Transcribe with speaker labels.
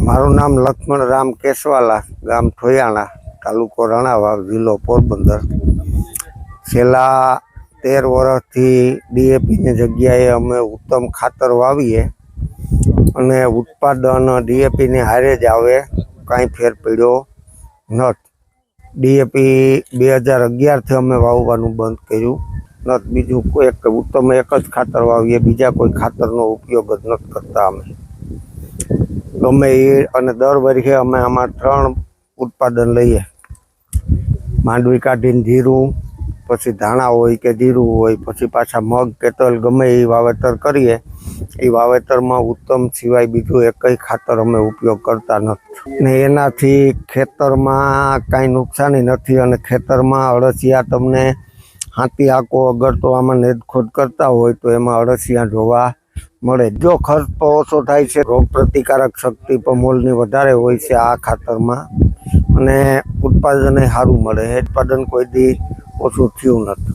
Speaker 1: મારું નામ લક્ષ્મણ રામ કેશવાલા, ગામ ઠોયાણા, તાલુકો રણાવાવ, જિલ્લો પોરબંદર. છેલ્લા 13 વર્ષથી ડીએપીની જગ્યાએ અમે ઉત્તમ ખાતર વાવીએ અને ઉત્પાદન ડીએપીની હારે જ આવે, કાંઈ ફેર પડ્યો નથી. ડીએપી 2011થી અમે વાવવાનું બંધ કર્યું નથી. બીજું કોઈ ઉત્તમ એક જ ખાતર વાવીએ, બીજા કોઈ ખાતરનો ઉપયોગ જ નથી કરતા અમે. ગમે એ અને દર વર્ષે અમે આમાં 3 ઉત્પાદન લઈએ. માંડવી કાઢીને જીરું, પછી ધાણા હોય કે જીરું હોય, પછી પાછા મગ કે તલ ગમે એ વાવેતર કરીએ. એ વાવેતરમાં ઉત્તમ સિવાય બીજું એકય ખાતર અમે ઉપયોગ કરતા નથી ને એનાથી ખેતરમાં કાંઈ નુકસાની નથી. અને ખેતરમાં અળસિયા તમને હાથી આંકો અગર તો આમાં નેદખોદ કરતા હોય તો એમાં અળસિયા જોવા મળે. જો ખર્ચ તો ઓછો થાય છે, રોગ પ્રતિકારક શક્તિ પણ મોલની વધારે હોય છે આ ખાતરમાં, અને ઉત્પાદન સારું મળે. ઉત્પાદન કોઈ દી ઓછું થયું નથી.